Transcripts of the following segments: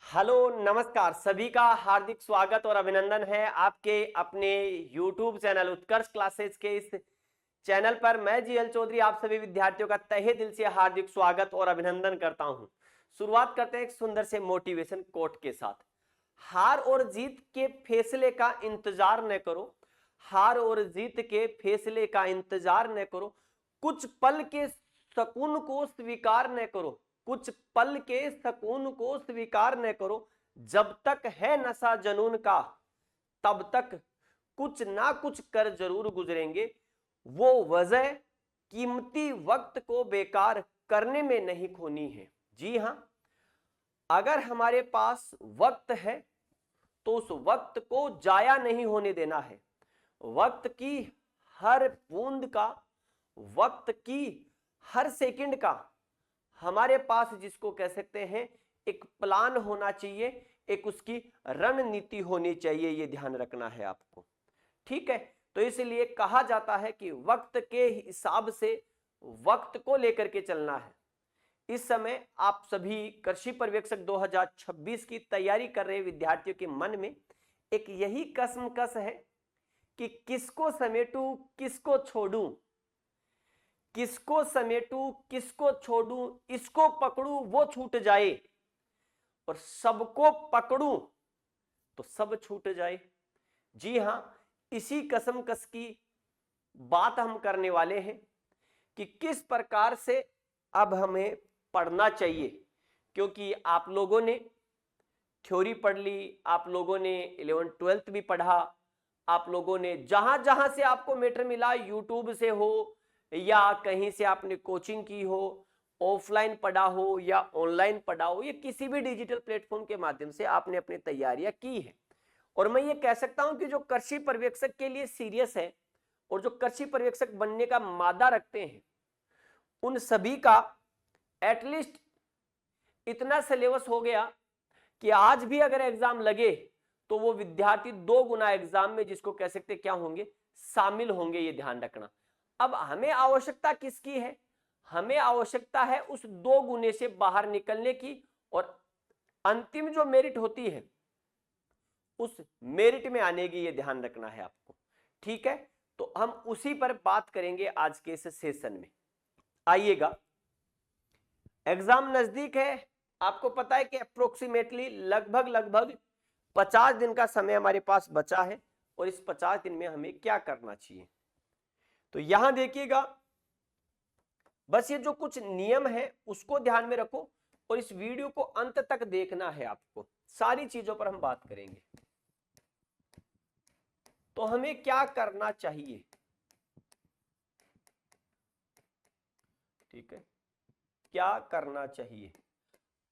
Hello नमस्कार, सभी का हार्दिक स्वागत और अभिनंदन है आपके अपने YouTube चैनल उत्कर्ष क्लासेस के इस चैनल पर। मैं जीएल चौधरी आप सभी विद्यार्थियों का तहे दिल से हार्दिक स्वागत और अभिनंदन करता हूं। शुरुआत करते हैं एक सुंदर से मोटिवेशन कोट के साथ। हार और जीत के फैसले का इंतजार न करो, हार और जीत के फैसले का इंतजार न करो, कुछ पल के सुकून को स्वीकार न करो, कुछ पल के सुकून को स्वीकार न करो। जब तक है नशा जनून का तब तक कुछ ना कुछ कर जरूर गुजरेंगे। वो वजह कीमती वक्त को बेकार करने में नहीं खोनी है। जी हां, अगर हमारे पास वक्त है तो उस वक्त को जाया नहीं होने देना है। वक्त की हर बूंद का, वक्त की हर सेकंड का हमारे पास जिसको कह सकते हैं एक प्लान होना चाहिए, एक उसकी रणनीति होनी चाहिए। ये ध्यान रखना है आपको, ठीक है। तो इसलिए कहा जाता है कि वक्त के हिसाब से वक्त को लेकर के चलना है। इस समय आप सभी कृषि पर्यवेक्षक 2026 की तैयारी कर रहे विद्यार्थियों के मन में एक यही कसमकस है कि किसको समेटूं, किसको छोड़ूं, किसको समेटूं, किसको छोड़ूं, इसको पकड़ूं वो छूट जाए और सबको पकड़ूं तो सब छूट जाए। जी हां, इसी कसमकस की बात हम करने वाले हैं कि किस प्रकार से अब हमें पढ़ना चाहिए। क्योंकि आप लोगों ने थ्योरी पढ़ ली, आप लोगों ने 11th 12th भी पढ़ा, आप लोगों ने जहां जहां से आपको मैटर मिला, यूट्यूब से हो या कहीं से आपने कोचिंग की हो, ऑफलाइन पढ़ा हो या ऑनलाइन पढ़ा हो, या किसी भी डिजिटल प्लेटफॉर्म के माध्यम से आपने अपनी तैयारियां की है। और मैं ये कह सकता हूं कि जो कृषि पर्यवेक्षक के लिए सीरियस है और जो कृषि पर्यवेक्षक बनने का मादा रखते हैं, उन सभी का एटलीस्ट इतना सिलेबस हो गया कि आज भी अगर एग्जाम लगे तो वो विद्यार्थी 2 गुना एग्जाम में जिसको कह सकते क्या होंगे, शामिल होंगे। ये ध्यान रखना। अब हमें आवश्यकता किसकी है? हमें आवश्यकता है उस 2 गुने से बाहर निकलने की, और अंतिम जो मेरिट होती है उस मेरिट में आने की। ये ध्यान रखना है आपको, ठीक है। तो हम उसी पर बात करेंगे आज के इस सेशन में। आइएगा, एग्जाम नजदीक है, आपको पता है कि अप्रोक्सीमेटली लगभग 50 दिन का समय हमारे पास बचा है, और इस 50 दिन में हमें क्या करना चाहिए। तो यहां देखिएगा, बस ये जो कुछ नियम है उसको ध्यान में रखो और इस वीडियो को अंत तक देखना है आपको। सारी चीजों पर हम बात करेंगे। तो हमें क्या करना चाहिए, ठीक है, क्या करना चाहिए।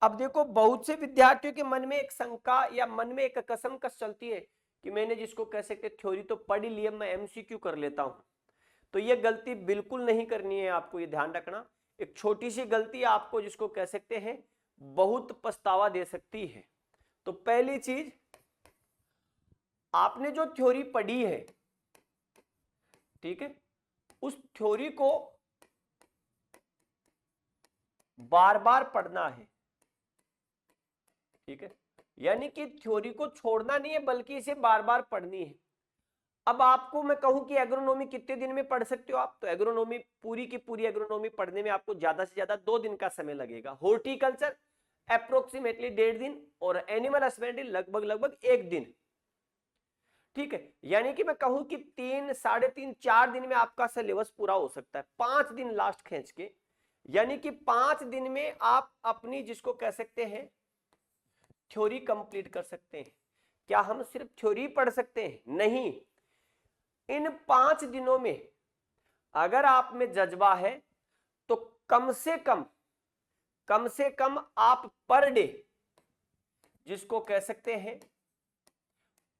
अब देखो, बहुत से विद्यार्थियों के मन में एक शंका या मन में एक कसमकस चलती है कि मैंने जिसको कह सकते थ्योरी तो पढ़ ही लिया, मैं एमसीक्यू कर लेता हूं। तो ये गलती बिल्कुल नहीं करनी है आपको, ये ध्यान रखना। एक छोटी सी गलती आपको जिसको कह सकते हैं बहुत पछतावा दे सकती है। तो पहली चीज, आपने जो थ्योरी पढ़ी है, ठीक है, उस थ्योरी को बार बार पढ़ना है, ठीक है। यानी कि थ्योरी को छोड़ना नहीं है बल्कि इसे बार बार पढ़नी है। अब आपको मैं कहूं कि एग्रोनॉमी कितने दिन में पढ़ सकते हो आप, तो एग्रोनॉमी पूरी की पूरी एग्रोनॉमी पढ़ने में आपको ज्यादा से ज्यादा 2 दिन का समय लगेगा। हॉर्टिकल्चर अप्रोक्सीमेटली 1.5 दिन और एनिमल हस्बेंड्री लगभग 1 दिन, ठीक है। यानी कि मैं कहूं कि 3, 3.5, 4 दिन में आपका सिलेबस पूरा हो सकता है। 5 दिन लास्ट खींच के, यानी कि 5 दिन में आप अपनी जिसको कह सकते हैं थ्योरी कंप्लीट कर सकते हैं। क्या हम सिर्फ थ्योरी पढ़ सकते हैं? नहीं, इन 5 दिनों में अगर आप में जज्बा है तो कम से कम आप पर डे जिसको कह सकते हैं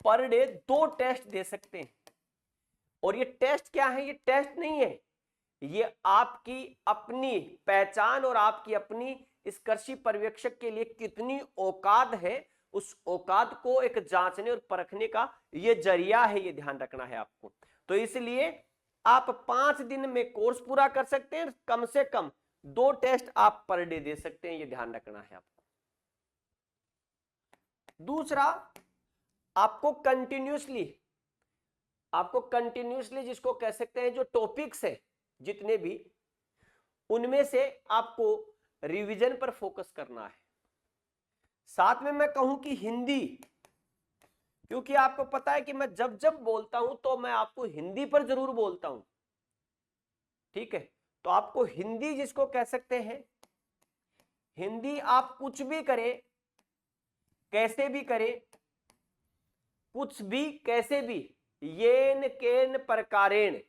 पर डे 2 टेस्ट दे सकते हैं। और ये टेस्ट क्या है? ये टेस्ट नहीं है, ये आपकी अपनी पहचान और आपकी अपनी इस कृषि पर्यवेक्षक के लिए कितनी औकात है, उस औकात को एक जांचने और परखने का ये जरिया है। ये ध्यान रखना है आपको। तो इसलिए आप 5 दिन में कोर्स पूरा कर सकते हैं, कम से कम 2 टेस्ट आप पर डे दे सकते हैं। ये ध्यान रखना है आपको। दूसरा, आपको कंटिन्यूसली जिसको कह सकते हैं जो टॉपिक्स है जितने भी, उनमें से आपको रिवीजन पर फोकस करना है। साथ में मैं कहूं कि हिंदी, क्योंकि आपको पता है कि मैं जब जब बोलता हूं तो मैं आपको हिंदी पर जरूर बोलता हूं, ठीक है। तो आपको हिंदी जिसको कह सकते हैं, हिंदी आप कुछ भी करें, कैसे भी करें, कुछ भी कैसे भी, येन केन प्रकारेण,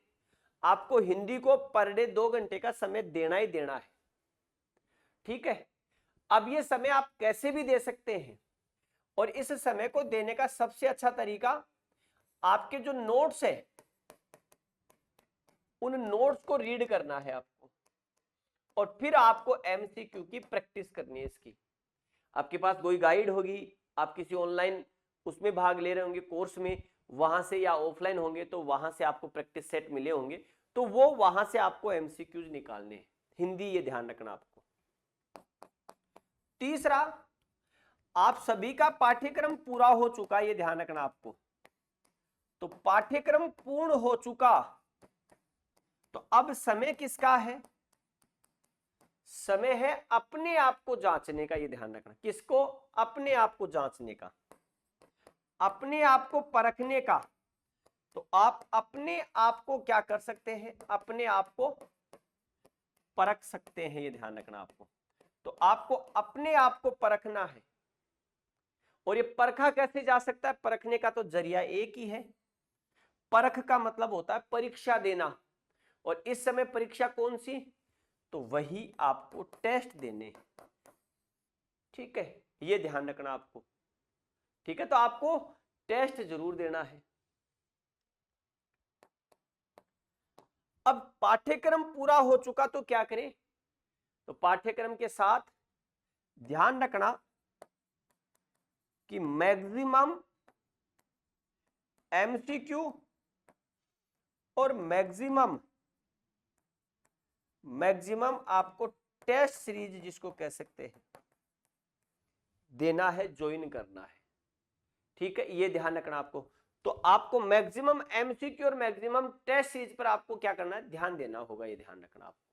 आपको हिंदी को पर डे 2 घंटे का समय देना ही देना है, ठीक है। अब ये समय आप कैसे भी दे सकते हैं, और इस समय को देने का सबसे अच्छा तरीका, आपके जो नोट्स है उन नोट्स को रीड करना है आपको, और फिर आपको एमसीक्यू की प्रैक्टिस करनी है इसकी। आपके पास कोई गाइड होगी, आप किसी ऑनलाइन उसमें भाग ले रहे होंगे कोर्स में, वहां से, या ऑफलाइन होंगे तो वहां से आपको प्रैक्टिस सेट मिले होंगे, तो वो वहां से आपको एमसीक्यूज निकालने हैं हिंदी, ये ध्यान रखना आपको। तीसरा, आप सभी का पाठ्यक्रम पूरा हो चुका, ये ध्यान रखना आपको। तो पाठ्यक्रम पूर्ण हो चुका, तो अब समय किसका है? समय है अपने आप को जांचने का, ये ध्यान रखना। किसको? अपने आप को जांचने का, अपने आप को परखने का। तो आप अपने आप को क्या कर सकते हैं? अपने आप को परख सकते हैं, ये ध्यान रखना आपको। तो आपको अपने आप को परखना है, और ये परखा कैसे जा सकता है? परखने का तो जरिया एक ही है। परख का मतलब होता है परीक्षा देना, और इस समय परीक्षा कौन सी? तो वही आपको टेस्ट देने, ठीक है, ये ध्यान रखना आपको, ठीक है। तो आपको टेस्ट जरूर देना है। अब पाठ्यक्रम पूरा हो चुका तो क्या करें? तो पाठ्यक्रम के साथ ध्यान रखना कि मैक्सिमम एमसीक्यू और मैक्सिमम आपको टेस्ट सीरीज जिसको कह सकते हैं देना है, ज्वाइन करना है, ठीक है, ये ध्यान रखना आपको। तो आपको मैक्सिमम एमसीक्यू और मैक्सिमम टेस्ट सीरीज पर आपको क्या करना है? ध्यान देना होगा, ये ध्यान रखना आपको।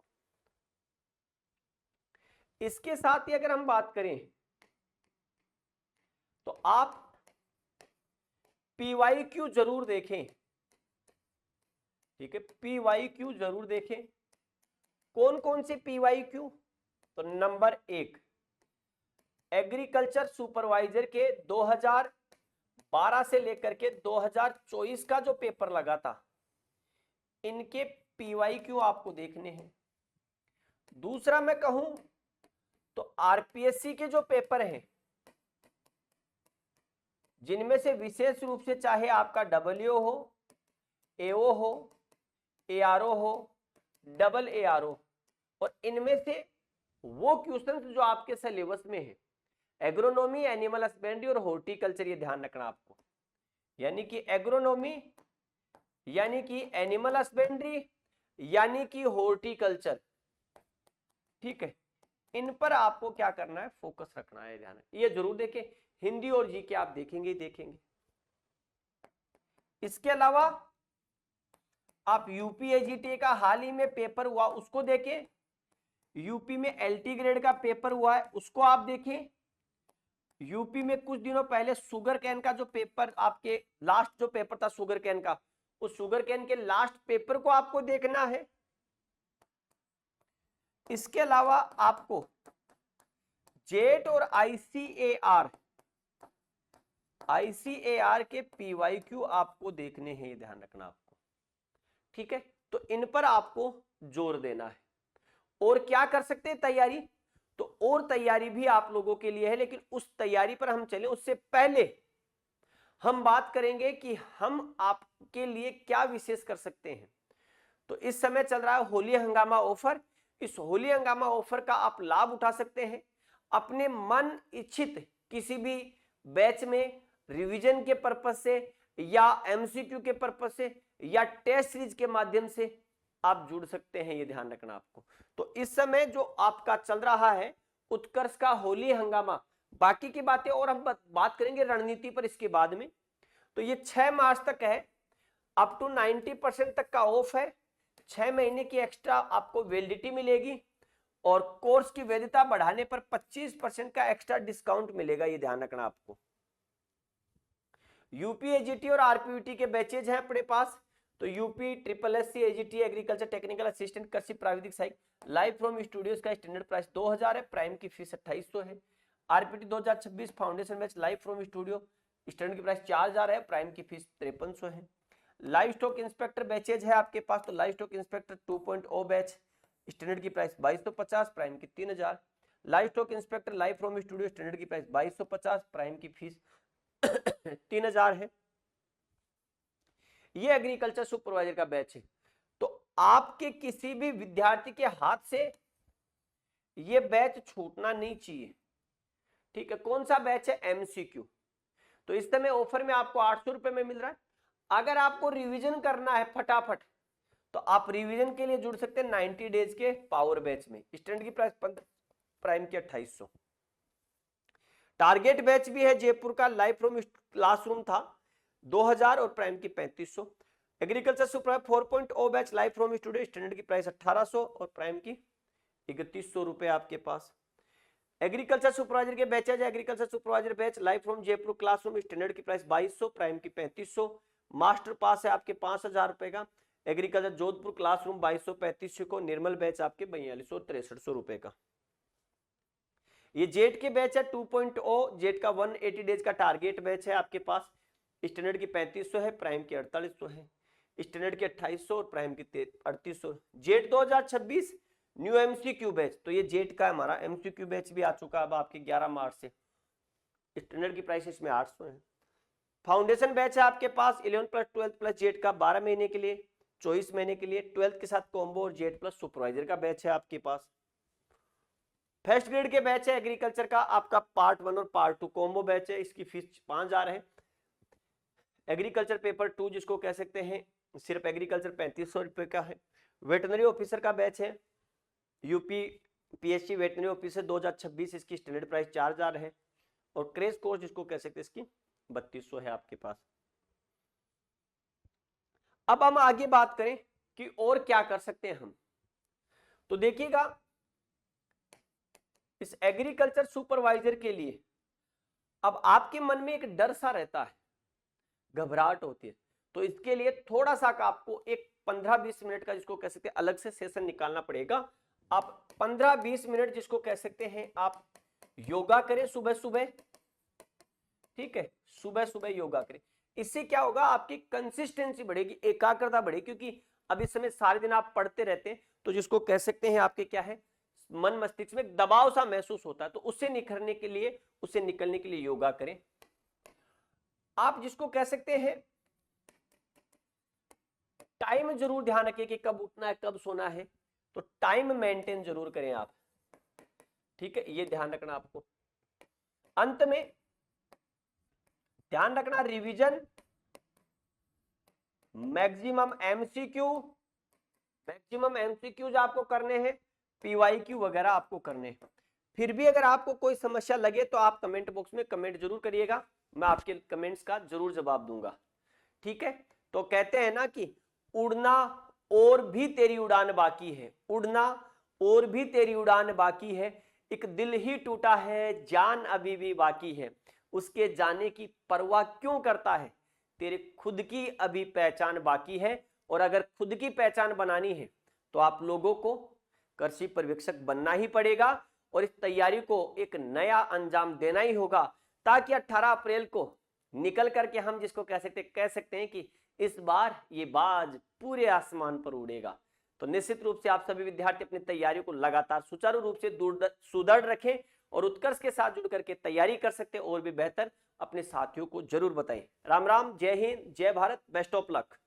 इसके साथ ही अगर हम बात करें तो आप पीवाईक्यू जरूर देखें, ठीक है, पीवाईक्यू जरूर देखें। कौन कौन से पीवाईक्यू? तो नंबर 1, एग्रीकल्चर सुपरवाइजर के 2012 से लेकर के 2024 का जो पेपर लगा था, इनके पीवाईक्यू आपको देखने हैं। दूसरा मैं कहूं तो आरपीएससी के जो पेपर हैं, जिनमें से विशेष रूप से चाहे आपका डब्ल्यू हो, एओ हो, एआरओ हो, डबल एआरओ, और इनमें से वो क्वेश्चंस जो आपके सिलेबस में है, एग्रोनॉमी, एनिमल हस्बेंड्री और हॉर्टिकल्चर, ये ध्यान रखना आपको। यानी कि एग्रोनॉमी, यानी कि एनिमल हस्बेंड्री, यानी कि हॉर्टिकल्चर, ठीक है, इन पर आपको क्या करना है? फोकस रखना है, ध्यान। ये जरूर देखें, हिंदी और जीके आप देखेंगे ही देखेंगे। इसके अलावा आप यूपीएजीटी का हाल ही में पेपर हुआ उसको देखें, यूपी में एलटी ग्रेड का पेपर हुआ है उसको आप देखें, यूपी में कुछ दिनों पहले शुगर कैन का जो पेपर, आपके लास्ट जो पेपर था शुगर कैन का, उस शुगर कैन के लास्ट पेपर को आपको देखना है। इसके अलावा आपको जेट और आईसीएआर के पीवाईक्यू आपको देखने हैं, ये ध्यान रखना आपको, ठीक है। तो इन पर आपको जोर देना है। और क्या कर सकते हैं तैयारी? तो और तैयारी भी आप लोगों के लिए है, लेकिन उस तैयारी पर हम चले उससे पहले हम बात करेंगे कि हम आपके लिए क्या विशेष कर सकते हैं। तो इस समय चल रहा है होली हंगामा ऑफर। इस होली हंगामा ऑफर का आप लाभ उठा सकते हैं। अपने मन इच्छित किसी भी बैच में रिवीजन के पर्पस से, या एमसीक्यू के पर्पस से, या टेस्ट सीरीज के माध्यम से आप जुड़ सकते हैं, ये ध्यान रखना आपको। तो इस समय जो आपका चल रहा है उत्कर्ष का होली हंगामा, बाकी की बातें और हम बात करेंगे रणनीति पर इसके बाद में। तो ये 6 मार्च तक है, अप टू 90% तक का ऑफ है, 6 महीने की एक्स्ट्रा आपको वैलिडिटी मिलेगी और कोर्स की वैधता बढ़ाने पर 25% का एक्स्ट्रा डिस्काउंट मिलेगा, ये ध्यान रखना आपको। यूपी एजीटी और आरपीयूटी के बैचेज हैं अपने पास। तो UP triple S C AGT agriculture technical assistant कृषि प्राविधिक सहायक लाइव फ्रॉम स्टूडियोज का स्टैंडर्ड प्राइस 2000 है, प्राइम की फीस 2800 है। RPT 2026 foundation batch live from studio standard की प्राइस 4000 है, प्राइम की फीस 5300 है। लाइव स्टॉक इंस्पेक्टर बैचेज है आपके पास। तो live stock inspector 2.0 batch standard की प्राइस 2250, प्राइम की 3000। Live stock inspector live from studio standard की प्राइस 2250, प्राइम की फीस 3000 है। ये एग्रीकल्चर सुपरवाइजर का बैच है। तो आपके किसी भी विद्यार्थी के हाथ से ये बैच छूटना नहीं चाहिए, ठीक है। कौन सा बैच है? एमसीक्यू। तो इस समय ऑफर में आपको 800 रुपए में मिल रहा है। अगर आपको रिवीजन करना है फटाफट तो आप रिवीजन के लिए जुड़ सकते हैं 90 डेज के पावर बैच में। स्टैंडर्ड की प्राइस 15, प्राइम की 2800। टारगेट बैच भी है जयपुर का, लाइव फ्रॉम क्लासरूम था 2000 और प्राइम की 3500। Agriculture supervisor 4.0 batch live from studio standard की प्राइस 1800 और प्राइम की 3100 रुपए आपके पास। एग्रीकल्चर सुपरवाइजर के बैचेज है। Agriculture supervisor batch live from Jaipur classroom standard की प्राइस 2200, प्राइम की 3500। मास्टर पास है आपके 5000 रुपए का। एग्रीकल्चर जोधपुर क्लासरूम 2200 3500 को। निर्मल बैच आपके 4200 6300 रुपए का। ये जेट के बैच है 2.0, जेट का 180 डेज का टारगेट बैच है आपके पास। स्टैंडर्ड की 3500 है, प्राइम की 4800 है। स्टैंडर्ड की 2800 और प्राइम की 3800। जेट 2026 न्यू एमसीक्यू बैच, तो ये जेट का हमारा एमसीक्यू बैच भी आ चुका है अब आपके 11 मार्च से। स्टैंडर्ड की प्राइस इसमें 800 है। फाउंडेशन बैच है आपके पास 11 प्लस 12 प्लस जेट का 12 महीने के लिए, 24 महीने के लिए। 12 के साथ कॉम्बो और जेट प्लस सुपरवाइजर का बैच है आपके पास। फर्स्ट ग्रेड के बैच है एग्रीकल्चर का आपका पार्ट 1 और पार्ट 2 कॉम्बो बैच है, इसकी फीस 5000 है। एग्रीकल्चर पेपर 2 जिसको कह सकते हैं, सिर्फ एग्रीकल्चर 3500 रुपए का है। वेटनरी ऑफिसर का बैच है यूपी पीएचसी वेटनरी ऑफिसर 2026, इसकी स्टैंडर्ड प्राइस 4000 है। और क्रेश कोर्स जिसको कह सकते हैं इसकी 3200 है आपके पास। अब हम आगे बात करें कि और क्या कर सकते हैं हम। तो देखिएगा, इस एग्रीकल्चर सुपरवाइजर के लिए अब आपके मन में एक डर सा रहता है, घबराहट होती है। तो इसके लिए थोड़ा सा आपको एक 15-20 मिनट का जिसको कह सकते हैं अलग से सेशन निकालना पड़ेगा। आप 15-20 मिनट जिसको कह सकते हैं आप योगा करें सुबह सुबह, ठीक है, सुबह सुबह योगा करें। इससे क्या होगा, आपकी कंसिस्टेंसी बढ़ेगी, एकाग्रता बढ़ेगी। क्योंकि अब इस समय सारे दिन आप पढ़ते रहते हैं तो जिसको कह सकते हैं आपके क्या है, मन मस्तिष्क में दबाव सा महसूस होता है। तो उससे निखरने के लिए, उससे निकलने के लिए योगा करें। आप जिसको कह सकते हैं टाइम जरूर ध्यान रखिए कि कब उठना है कब सोना है, तो टाइम मेंटेन जरूर करें आप, ठीक है, ये ध्यान रखना आपको। अंत में ध्यान रखना, रिवीजन, मैक्सिमम एमसीक्यूज आपको करने हैं, पीवाईक्यू वगैरह आपको करने हैं। फिर भी अगर आपको कोई समस्या लगे तो आप कमेंट बॉक्स में कमेंट जरूर करिएगा, मैं आपके कमेंट्स का जरूर जवाब दूंगा, ठीक है। तो कहते हैं ना कि उड़ना और भी तेरी उड़ान बाकी है, उड़ना और भी तेरी उड़ान बाकी है, एक दिल ही टूटा है जान अभी भी बाकी है, उसके जाने की परवाह क्यों करता है, तेरे खुद की अभी पहचान बाकी है। और अगर खुद की पहचान बनानी है तो आप लोगों को कृषि पर्यवेक्षक बनना ही पड़ेगा और इस तैयारी को एक नया अंजाम देना ही होगा, ताकि 18 अप्रैल को निकल करके हम जिसको कह सकते हैं कि इस बार ये बाज पूरे आसमान पर उड़ेगा। तो निश्चित रूप से आप सभी विद्यार्थी अपनी तैयारियों को लगातार सुचारू रूप से सुदृढ़ रखें और उत्कर्ष के साथ जुड़ करके तैयारी कर सकते हैं और भी बेहतर अपने साथियों को जरूर बताएं। राम राम, जय हिंद, जय भारत, बेस्ट ऑफ लक।